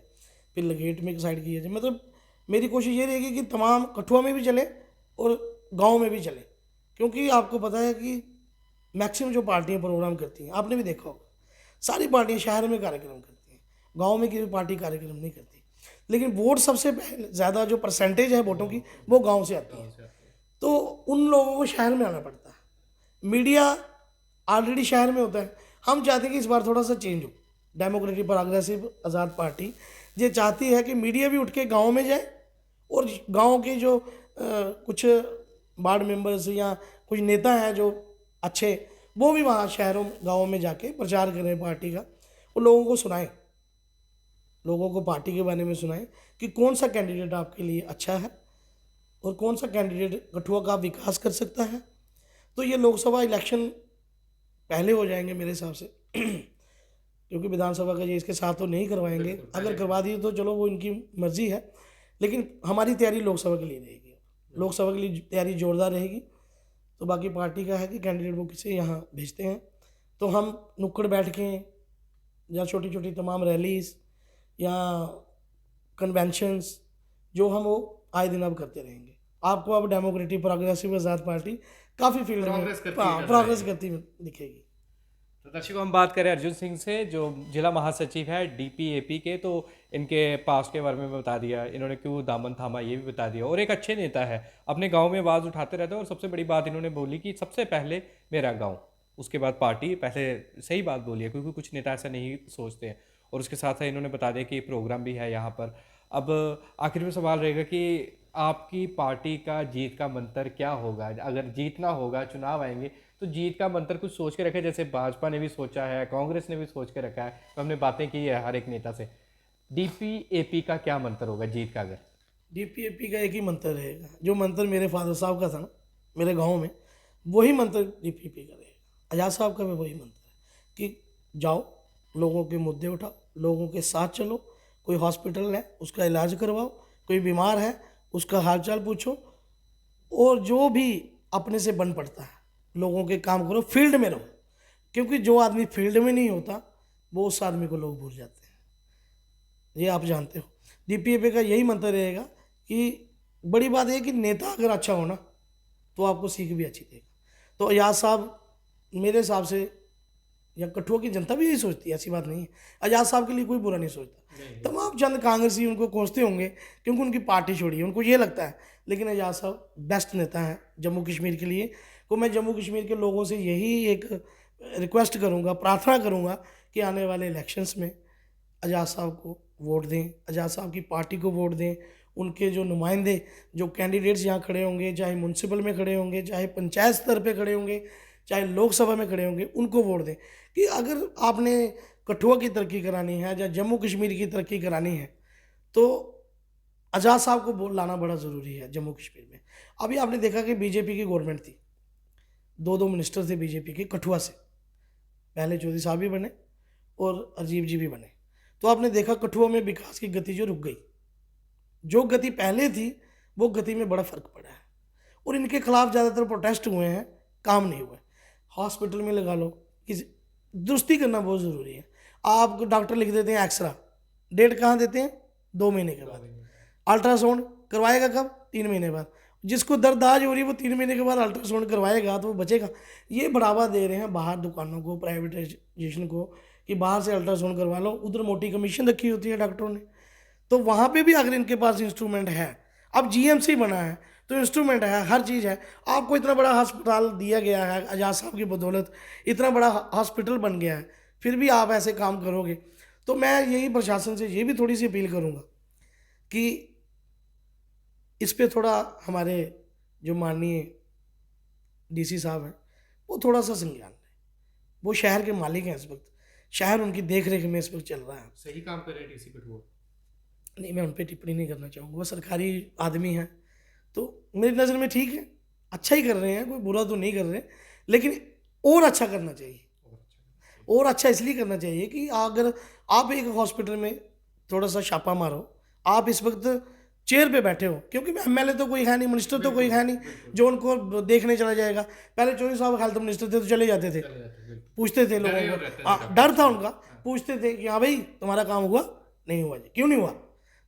फिर लगेट में एक साइड किया जाए। मतलब मेरी कोशिश ये रहेगी कि तमाम कठुआ में भी चले और गांव में भी चले, क्योंकि आपको पता है कि मैक्सिमम जो पार्टियां प्रोग्राम करती हैं, आपने भी देखा होगा, सारी पार्टियां शहर में कार्यक्रम करती हैं, गांव में किसी पार्टी कार्यक्रम नहीं करती। लेकिन वोट सबसे पहले ज़्यादा जो परसेंटेज है वोटों की, वो गाँव से आती है, तो उन लोगों को शहर में आना पड़ता है। मीडिया ऑलरेडी शहर में होता है। हम चाहते हैं कि इस बार थोड़ा सा चेंज हो। डेमोक्रेटिक प्रोग्रेसिव आज़ाद पार्टी ये चाहती है कि मीडिया भी उठ के गाँव में जाए और गांव के जो कुछ वार्ड मेंबर्स या कुछ नेता हैं जो अच्छे, वो भी वहाँ शहरों गाँवों में जाके प्रचार करें पार्टी का, और लोगों को सुनाएं, लोगों को पार्टी के बारे में सुनाएं कि कौन सा कैंडिडेट आपके लिए अच्छा है और कौन सा कैंडिडेट कठुआ का विकास कर सकता है। तो ये लोकसभा इलेक्शन पहले हो जाएंगे मेरे हिसाब से क्योंकि विधानसभा का ये इसके साथ तो नहीं करवाएंगे। अगर करवा दिए तो चलो वो इनकी मर्जी है, लेकिन हमारी तैयारी लोकसभा के लिए रहेगी। लोकसभा के लिए तैयारी जोरदार रहेगी। तो बाकी पार्टी का है कि कैंडिडेट वो किसे यहाँ भेजते हैं, तो हम नुक्कड़ बैठकें या छोटी छोटी तमाम रैलीज या कन्वेंशंस जो हम वो आए दिन अब करते रहेंगे। आपको अब डेमोक्रेटिक प्रोग्रेसिव आज़ाद पार्टी काफ़ी फील्ड में प्रोग्रेस करती हुई दिखेगी। तो दर्शकों, हम बात करें अर्जुन सिंह से, जो जिला महासचिव है डीपीएपी के। तो इनके पास के बारे में बता दिया, इन्होंने क्यों दामन थामा ये भी बता दिया, और एक अच्छे नेता है, अपने गांव में आवाज़ उठाते रहते हैं। और सबसे बड़ी बात इन्होंने बोली कि सबसे पहले मेरा गांव, उसके बाद पार्टी। पहले सही बात बोली है, क्योंकि कुछ नेता ऐसा नहीं सोचते हैं। और उसके साथ इन्होंने बता दिया कि प्रोग्राम भी है यहाँ पर। अब आखिर में सवाल रहेगा कि आपकी पार्टी का जीत का मंत्र क्या होगा? अगर जीतना होगा, चुनाव आएंगे, तो जीत का मंत्र कुछ सोच के रखा है, जैसे भाजपा ने भी सोचा है, कांग्रेस ने भी सोच के रखा है, तो हमने बातें की है हर एक नेता से। डीपीएपी का क्या मंत्र होगा जीत का? अगर डीपीएपी का एक ही मंत्र रहेगा, जो मंत्र मेरे फादर साहब का था ना मेरे गांव में, वही मंत्र डीपीएपी का रहेगा। आज़ाद साहब का भी वही मंत्र है कि जाओ, लोगों के मुद्दे उठाओ, लोगों के साथ चलो, कोई हॉस्पिटल है उसका इलाज करवाओ, कोई बीमार है उसका हालचाल पूछो, और जो भी अपने से बन पड़ता है लोगों के काम करो, फील्ड में रहो। क्योंकि जो आदमी फील्ड में नहीं होता वो उस आदमी को लोग भूल जाते हैं, ये आप जानते हो। डीपीएपी का यही मंत्र रहेगा कि बड़ी बात है कि नेता अगर अच्छा हो ना तो आपको सीख भी अच्छी देगा। तो आज़ाद साहब मेरे हिसाब से, या कठुआ की जनता भी यही सोचती है, ऐसी बात नहीं है, आज़ाद साहब के लिए कोई बुरा नहीं सोचता। तमाम चंद कांग्रेसी उनको कोसते होंगे क्योंकि उनकी पार्टी छोड़ी है, उनको ये लगता है, लेकिन आज़ाद साहब बेस्ट नेता हैं जम्मू कश्मीर के लिए। तो मैं जम्मू कश्मीर के लोगों से यही एक रिक्वेस्ट करूंगा, प्रार्थना करूंगा कि आने वाले इलेक्शंस में आज़ाद साहब को वोट दें, आज़ाद साहब की पार्टी को वोट दें। उनके जो नुमाइंदे, जो कैंडिडेट्स यहाँ खड़े होंगे, चाहे म्यूनसिपल में खड़े होंगे, चाहे पंचायत स्तर पे खड़े होंगे, चाहे लोकसभा में खड़े होंगे, उनको वोट दें। कि अगर आपने कठुआ की तरक्की करानी है या जम्मू कश्मीर की तरक्की करानी है तो आज़ाद साहब को वोट लाना बड़ा ज़रूरी है जम्मू कश्मीर में। अभी आपने देखा कि बीजेपी की गवर्नमेंट थी, 2 मिनिस्टर थे बीजेपी के कठुआ से, पहले चौधरी साहब भी बने और अजीब जी भी बने। तो आपने देखा कठुआ में विकास की गति जो रुक गई, जो गति पहले थी वो गति में बड़ा फ़र्क पड़ा है। और इनके खिलाफ ज़्यादातर प्रोटेस्ट हुए हैं, काम नहीं हुआ। हॉस्पिटल में लगा लो कि दुरुस्ती करना बहुत ज़रूरी है। आप डॉक्टर लिख देते हैं एक्सरा, डेट कहाँ देते हैं? 2 महीने के बाद। अल्ट्रासाउंड करवाएगा कब? 3 महीने बाद। जिसको दर्द आज हो रही है वो 3 महीने के बाद अल्ट्रासाउंड करवाएगा तो वो बचेगा। ये बढ़ावा दे रहे हैं बाहर दुकानों को, प्राइवेटाइजेशन को, कि बाहर से अल्ट्रासाउंड करवा लो, उधर मोटी कमीशन रखी होती है डॉक्टरों ने। तो वहाँ पे भी अगर इनके पास इंस्ट्रूमेंट है, अब जीएमसी बना है तो इंस्ट्रूमेंट है, हर चीज़ है। आपको इतना बड़ा अस्पताल दिया गया है आजाद साहब की बदौलत, इतना बड़ा हॉस्पिटल बन गया है, फिर भी आप ऐसे काम करोगे। तो मैं यही प्रशासन से ये भी थोड़ी सी अपील करूँगा कि इस पे थोड़ा हमारे जो माननीय डीसी साहब हैं वो थोड़ा सा संज्ञान लें। वो शहर के मालिक हैं इस वक्त, शहर उनकी देख रेख में इस वक्त चल रहा है। सही काम कर रहे हैं डीसी कठुआ? नहीं, मैं उन पर टिप्पणी नहीं करना चाहूँगा, वो सरकारी आदमी हैं तो मेरी नज़र में ठीक है, अच्छा ही कर रहे हैं, कोई बुरा तो नहीं कर रहे, लेकिन और अच्छा करना चाहिए। और अच्छा इसलिए करना चाहिए कि अगर आप एक हॉस्पिटल में थोड़ा सा छापा मारो, आप इस वक्त चेयर पे बैठे हो, क्योंकि एमएलए तो कोई है नहीं, मिनिस्टर तो कोई है नहीं जो उनको देखने चला जाएगा। पहले चौधरी साहब हेल्थ मिनिस्टर थे तो चले जाते थे, पूछते थे लोगों को, डर था उनका, पूछते थे कि हाँ भाई तुम्हारा काम हुआ? नहीं हुआ जी, क्यों नहीं हुआ?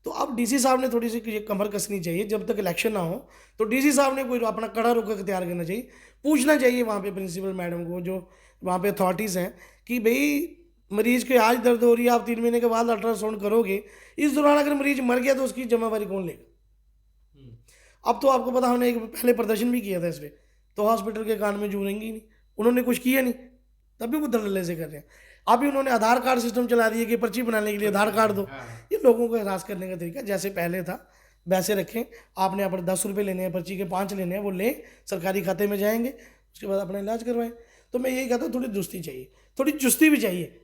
तो अब डीसी साहब ने थोड़ी सी कमर कसनी चाहिए, जब तक इलेक्शन ना हो तो डीसी साहब ने कोई अपना कड़ा रुख तैयार करना चाहिए, पूछना चाहिए वहाँ पे प्रिंसिपल मैडम को, जो वहाँ पे अथॉरिटीज़ हैं, कि भाई मरीज के आज दर्द हो रही है, आप 3 महीने के बाद अल्ट्रासाउंड करोगे, इस दौरान अगर मरीज मर गया तो उसकी जिम्मेवारी कौन लेगा? अब तो आपको पता, हमने एक पहले प्रदर्शन भी किया था इस पर, तो हॉस्पिटल के कान में जूरेंगे ही नहीं, उन्होंने कुछ किया नहीं, तभी वो धड़ल्ले से कर रहे हैं। अभी उन्होंने आधार कार्ड सिस्टम चला दिया कि पर्ची बनाने के लिए आधार कार्ड दो। ये लोगों को हरास करने का तरीका, जैसे पहले था वैसे रखें। आपने यहाँ पर 10 रुपये लेने हैं, पर्ची के 5 लेने हैं, वो लें, सरकारी खाते में जाएंगे, उसके बाद अपना इलाज करवाएं। तो मैं यही कहता हूँ, थोड़ी दुरुस्ती चाहिए, थोड़ी चुस्ती भी चाहिए,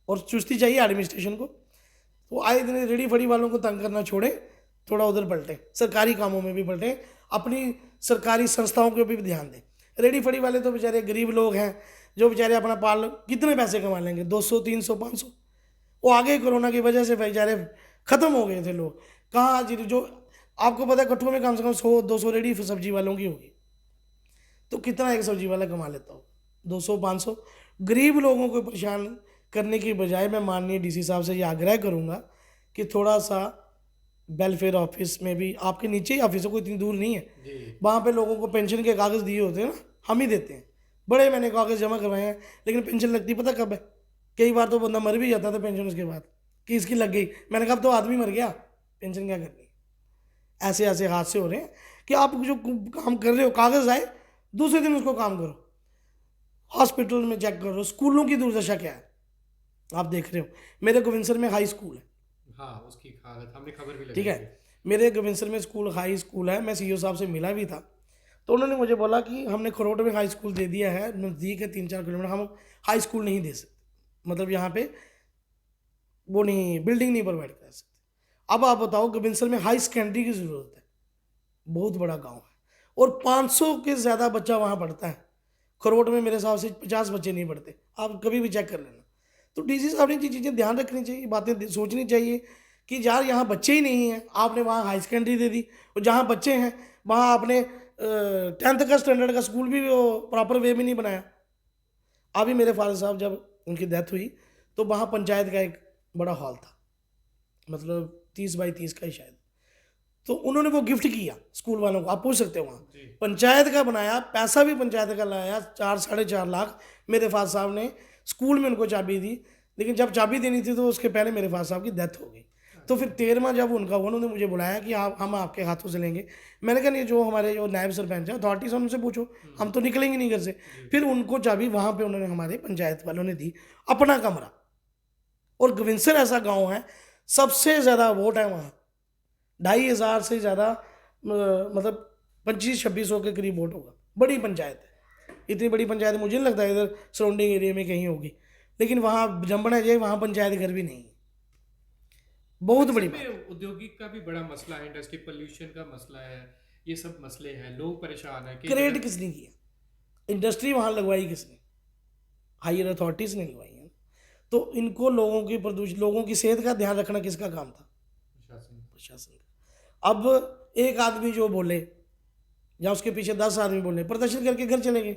और चुस्ती चाहिए एडमिनिस्ट्रेशन को। तो आए दिन रेडी फड़ी वालों को तंग करना छोड़ें, थोड़ा उधर पलटें, सरकारी कामों में भी पलटें, अपनी सरकारी संस्थाओं को भी ध्यान दें। रेडी फड़ी वाले तो बेचारे गरीब लोग हैं, जो बेचारे अपना पाल कितने पैसे कमा लेंगे, 200 300 500। वो आगे कोरोना की वजह से बेचारे ख़त्म हो गए थे लोग। कहाँ जी, जो आपको पता है कठुआ में कम से कम 100-200 रेडी सब्जी वालों की होगी, तो कितना एक सब्जी वाला कमा लेता हो? 200-500। गरीब लोगों को परेशान करने की बजाय मैं माननीय डीसी साहब से ये आग्रह करूँगा कि थोड़ा सा वेलफेयर ऑफिस में भी, आपके नीचे ही ऑफिस है, कोई इतनी दूर नहीं है, वहाँ पे लोगों को पेंशन के कागज़ दिए होते हैं ना, हम ही देते हैं, बड़े मैंने कागज़ जमा करवाए हैं, लेकिन पेंशन लगती पता कब है? कई बार तो बंदा मर भी जाता था पेंशन उसके बाद, कि इसकी लग गई। मैंने कहा अब तो आदमी मर गया, पेंशन क्या करनी? ऐसे ऐसे हादसे हो रहे हैं कि आप जो काम कर रहे हो, कागज़ आए दूसरे दिन उसको काम करो। हॉस्पिटल में चेक करो, स्कूलों की दुर्दशा क्या है आप देख रहे हो। मेरे गोविंदसर में हाई स्कूल है, हाँ उसकी हालत हमने खबर भी ठीक है, मेरे गोविंदसर में स्कूल हाई स्कूल है। मैं सीईओ साहब से मिला भी था, तो उन्होंने मुझे बोला कि हमने खरोट में हाई स्कूल दे दिया है, नज़दीक है 3-4 किलोमीटर, हम हाई स्कूल नहीं दे सकते, मतलब यहाँ पे वो नहीं, बिल्डिंग नहीं प्रोवाइड कर सकते। अब आप बताओ, गोविंदसर में हाई सेकेंडरी की ज़रूरत है, बहुत बड़ा गाँव है, और 500 के ज़्यादा बच्चा वहाँ पढ़ता है। खरोट में मेरे हिसाब से 50 बच्चे नहीं पढ़ते, आप कभी भी चेक कर लेना। तो डीसी साहब ने ये चीज़ें ध्यान रखनी चाहिए, बातें सोचनी चाहिए कि यार यहाँ बच्चे ही नहीं हैं, आपने वहाँ हाई सेकेंडरी दे दी, और जहाँ बच्चे हैं वहाँ आपने 10th का स्टैंडर्ड का स्कूल भी वो प्रॉपर वे में नहीं बनाया। अभी मेरे फादर साहब जब उनकी डेथ हुई तो वहाँ पंचायत का एक बड़ा हॉल था, मतलब 30 बाई 30 का ही शायद, तो उन्होंने वो गिफ्ट किया स्कूल वालों को, आप पूछ सकते हो, वहाँ पंचायत का बनाया, पैसा भी पंचायत का लाया, 4-4.5 लाख मेरे फादर साहब ने स्कूल में उनको चाबी दी। लेकिन जब चाबी देनी थी तो उसके पहले मेरे फादर साहब की डेथ हो गई। तो फिर 13वां जब उनका हुआ, उन्होंने मुझे बुलाया कि आप, हम आपके हाथों से लेंगे। मैंने कहा नहीं, जो हमारे जो नायब सरपंच है, अथॉरिटी से उनसे पूछो, हम तो निकलेंगे नहीं घर से। फिर उनको चाबी वहाँ पे उन्होंने, हमारे पंचायत वालों ने दी, अपना कमरा। और गोविंदसर ऐसा गाँव है, सबसे ज़्यादा वोट है वहाँ, 2500 से ज़्यादा, मतलब 2500-2600 के करीब वोट होगा। बड़ी पंचायत है, इतनी बड़ी पंचायत मुझे नहीं लगता इधर सराउंडिंग एरिया में कहीं होगी, लेकिन वहाँ जम्बना जाए, वहाँ पंचायत घर भी नहीं है, बहुत बड़ी बात। औद्योगिक का भी बड़ा मसला है, इंडस्ट्री पोल्यूशन का मसला है, ये सब मसले हैं, लोग परेशान हैं। क्रिएट किसने किया? इंडस्ट्री वहाँ लगवाई किसने? हायर अथॉरिटीज़ ने लगवाई है। तो इनको लोगों की प्रदूषण, लोगों की सेहत का ध्यान रखना किसका काम था? प्रशासन का। अब एक आदमी जो बोले या उसके पीछे 10 आदमी बोले, प्रदर्शन करके घर चले गए।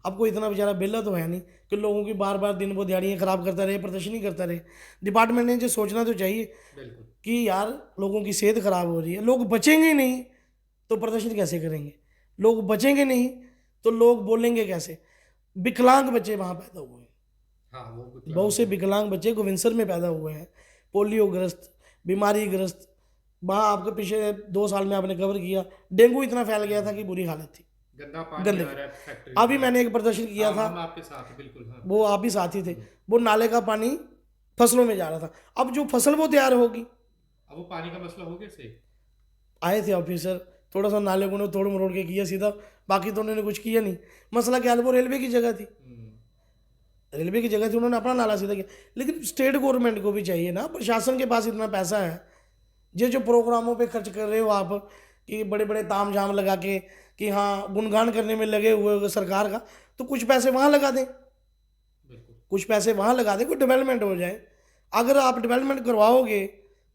अब कोई इतना बेचारा बेला तो है नहीं कि लोगों की बार बार दिन वो दिहाड़ियाँ ख़राब करता रहे, प्रदर्शन ही करता रहे। डिपार्टमेंट ने जो सोचना तो चाहिए। बिल्कुल। कि यार लोगों की सेहत खराब हो रही है, लोग बचेंगे ही नहीं तो प्रदर्शन कैसे करेंगे, लोग बचेंगे नहीं तो लोग बोलेंगे कैसे। विकलांग बच्चे वहाँ पैदा हुए हैं, हाँ वो बहुत से विकलांग बच्चे गोविंदसर में पैदा हुए हैं, पोलियोग्रस्त, बीमारीग्रस्त। वहाँ आपके पिछले 2 साल में आपने कवर किया, डेंगू इतना फैल गया था कि बुरी हालत थी, गंदा पानी आ गंदगी। रहा है फैक्ट्री अभी से। मैंने एक प्रदर्शन किया हाँ था, हम आपके साथ हैं, बिल्कुल हाँ। वो आप ही साथी थे, वो नाले का पानी फसलों में जा रहा था। अब जो फसल वो तैयार होगी, अब वो पानी का मसला हो गया सही। आए थे ऑफिसर, थोड़ा सा नाले को उन्होंने तोड़ मरोड़ के किया सीधा, बाकी तो उन्होंने कुछ किया नहीं। मसला क्या है, वो रेलवे की जगह थी, रेलवे की जगह थी, उन्होंने अपना नाला सीधा किया। लेकिन स्टेट गवर्नमेंट को भी चाहिए ना, प्रशासन के पास इतना पैसा है, ये जो प्रोग्रामों पे खर्च कर रहे हो आप, कि बड़े बड़े ताम झाम लगा के कि हाँ गुणगान करने में लगे हुए हो सरकार का, तो कुछ पैसे वहाँ लगा दें, कुछ पैसे वहाँ लगा दें, कोई डेवलपमेंट हो जाए। अगर आप डेवलपमेंट करवाओगे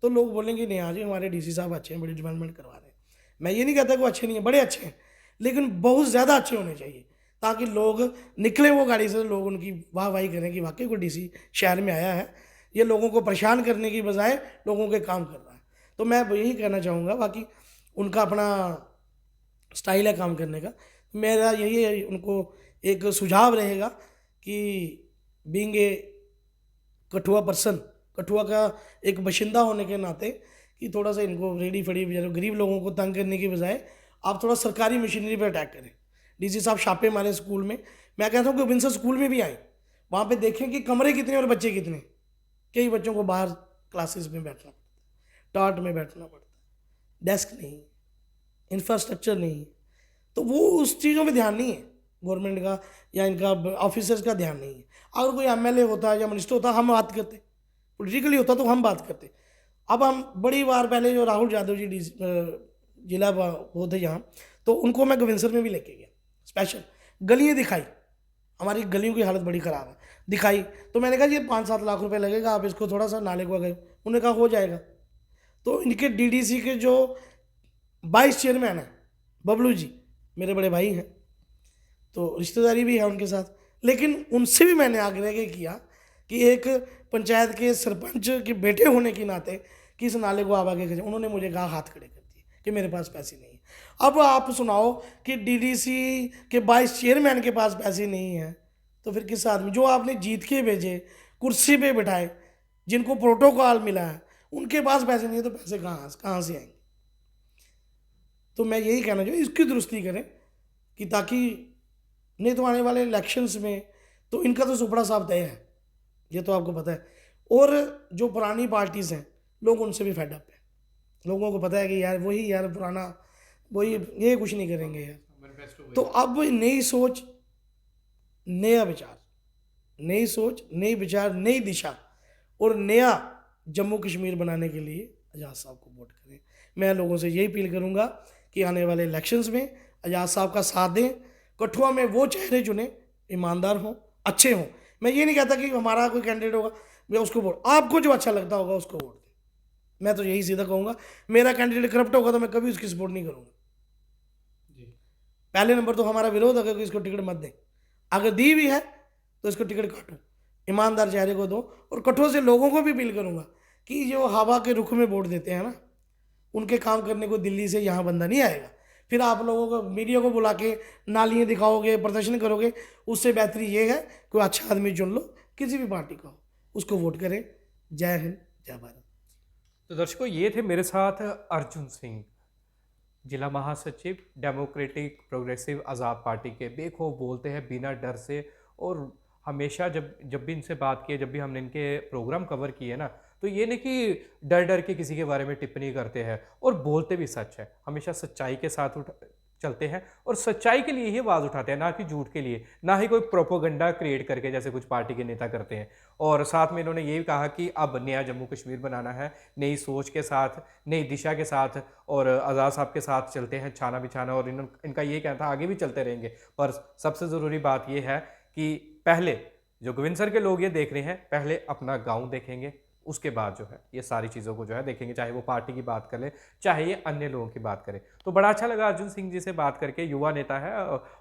तो लोग बोलेंगे नहीं आज हमारे डीसी साहब अच्छे हैं, बड़ी डेवलपमेंट करवा रहे हैं। मैं ये नहीं कहता कि वो अच्छे नहीं हैं, बड़े अच्छे हैं, लेकिन बहुत ज़्यादा अच्छे होने चाहिए, ताकि लोग निकले वो गाड़ी से, लोग उनकी वाहवाही करें कि वाकई कोई डीसी शहर में आया है, ये लोगों को परेशान करने की बजाय लोगों के काम कर रहा है। तो मैं यही कहना चाहूँगा, बाकी उनका अपना स्टाइल है काम करने का। मेरा यही है, उनको एक सुझाव रहेगा कि being a Kathua person, Kathua का एक बाशिंदा होने के नाते, कि थोड़ा सा इनको रेडी फड़ी गरीब लोगों को तंग करने की बजाय आप थोड़ा सरकारी मशीनरी पर अटैक करें। डीसी साहब छापे मारे स्कूल में, मैं कहता हूँ कि विंसर स्कूल में भी आए, वहाँ पे देखें कि कमरे कितने और बच्चे कितने। कई बच्चों को बाहर क्लासेस में बैठना पड़ता है, टाट में बैठना पड़ता है, डेस्क नहीं, इंफ्रास्ट्रक्चर नहीं, तो वो उस चीज़ों पे ध्यान नहीं है गवर्नमेंट का या इनका ऑफिसर्स का ध्यान नहीं है। अगर कोई एमएलए होता है या मिनिस्टर होता हम बात करते, पॉलिटिकली होता तो हम बात करते। अब हम बड़ी बार पहले जो राहुल यादव जी जिला वो थे यहाँ, तो उनको मैं गोविंदसर में भी लेके गया, स्पेशल गलियाँ दिखाई, हमारी गलियों की हालत बड़ी ख़राब है, दिखाई। तो मैंने कहा ये 5-7 लाख रुपए लगेगा, आप इसको थोड़ा सा नाले को अगर, उन्होंने कहा हो जाएगा। तो इनके डीडीसी के जो 22 चेयरमैन हैं, बबलू जी मेरे बड़े भाई हैं, तो रिश्तेदारी भी है उनके साथ, लेकिन उनसे भी मैंने आग्रह किया कि एक पंचायत के सरपंच के बेटे होने के नाते कि इस नाले को आप आगे करें। उन्होंने मुझे कहा हाथ खड़े कर दिए कि मेरे पास पैसे नहीं है। अब आप सुनाओ कि डीडीसी के 22 चेयरमैन के पास पैसे नहीं हैं, तो फिर किस आदमी जो आपने जीत के भेजे, कुर्सी पे बिठाए, जिनको प्रोटोकॉल मिला है, उनके पास पैसे नहीं है, तो पैसे कहाँ से आएंगे। तो मैं यही कहना चाहूँ इसकी दुरुस्ती करें, कि ताकि नहीं तो आने वाले इलेक्शंस में तो इनका तो सुपड़ा साफ तय है, ये तो आपको पता है। और जो पुरानी पार्टीज़ हैं, लोग उनसे भी फेड अप है, लोगों को पता है कि यार वही यार पुराना वही, ये कुछ नहीं करेंगे यार। तो अब नई सोच, नया विचार, नई सोच, नई विचार, नई दिशा और नया जम्मू कश्मीर बनाने के लिए आज़ाद साहब को वोट करें। मैं लोगों से यही अपील करूंगा कि आने वाले इलेक्शंस में आज़ाद साहब का साथ दें, कठुआ में वो चेहरे चुने ईमानदार हों, अच्छे हों। मैं ये नहीं कहता कि हमारा कोई कैंडिडेट होगा मैं उसको वोट, आपको जो अच्छा लगता होगा उसको वोट दें। मैं तो यही सीधा कहूँगा, मेरा कैंडिडेट करप्ट होगा तो मैं कभी उसकी सपोर्ट नहीं करूँगा। पहले नंबर तो हमारा विरोध है कि इसको टिकट मत दें, अगर दी भी है तो इसको टिकट काटो, ईमानदार चेहरे को दो। और कठुआ से लोगों को भी अपील करूँगा कि जो हवा के रुख में वोट देते हैं ना, उनके काम करने को दिल्ली से यहाँ बंदा नहीं आएगा। फिर आप लोगों को मीडिया को बुला के नालियाँ दिखाओगे, प्रदर्शन करोगे, उससे बेहतरी ये है कोई अच्छा आदमी चुन लो, किसी भी पार्टी का हो, उसको वोट करें। जय हिंद, जय भारत। तो दर्शकों, ये थे मेरे साथ अर्जुन सिंह, जिला महासचिव डेमोक्रेटिक प्रोग्रेसिव आज़ाद पार्टी के। बेखौफ बोलते हैं बिना डर से, और हमेशा जब भी इनसे बात की है, जब भी हमने इनके प्रोग्राम कवर किए ना, तो ये नहीं कि डर डर के किसी के बारे में टिप्पणी करते हैं, और बोलते भी सच है, हमेशा सच्चाई के साथ चलते हैं और सच्चाई के लिए ही आवाज़ उठाते हैं, ना कि झूठ के लिए, ना ही कोई प्रोपोगंडा क्रिएट करके जैसे कुछ पार्टी के नेता करते हैं। और साथ में इन्होंने ये भी कहा कि अब नया जम्मू कश्मीर बनाना है, नई सोच के साथ, नई दिशा के साथ, और आज़ाद साहब के साथ चलते हैं छाना बिछाना। और इनका ये कहना था आगे भी चलते रहेंगे, पर सबसे ज़रूरी बात यह है कि पहले जो गोविंदसर के लोग ये देख रहे हैं, पहले अपना गाँव देखेंगे, उसके बाद जो है ये सारी चीज़ों को जो है देखेंगे, चाहे वो पार्टी की बात कर ले, चाहे ये अन्य लोगों की बात करें। तो बड़ा अच्छा लगा अर्जुन सिंह जी से बात करके, युवा नेता है,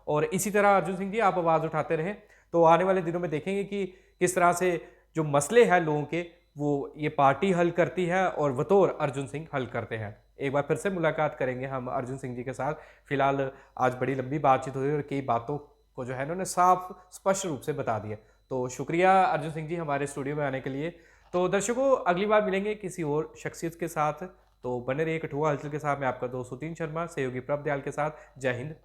और इसी तरह अर्जुन सिंह जी आप आवाज़ उठाते रहें, तो आने वाले दिनों में देखेंगे कि किस तरह से जो मसले हैं लोगों के वो ये पार्टी हल करती है और बतौर अर्जुन सिंह हल करते हैं। एक बार फिर से मुलाकात करेंगे हम अर्जुन सिंह जी के साथ। फिलहाल आज बड़ी लंबी बातचीत हुई और कई बातों को जो है उन्होंने साफ स्पष्ट रूप से बता दिया। तो शुक्रिया अर्जुन सिंह जी हमारे स्टूडियो में आने के लिए। तो दर्शकों, अगली बार मिलेंगे किसी और शख्सियत के साथ। तो बने रहिए कठुआ हलचल के साथ। मैं आपका दोस्त सुतीन शर्मा सहयोगी प्रभ दयाल के साथ। जय हिंद।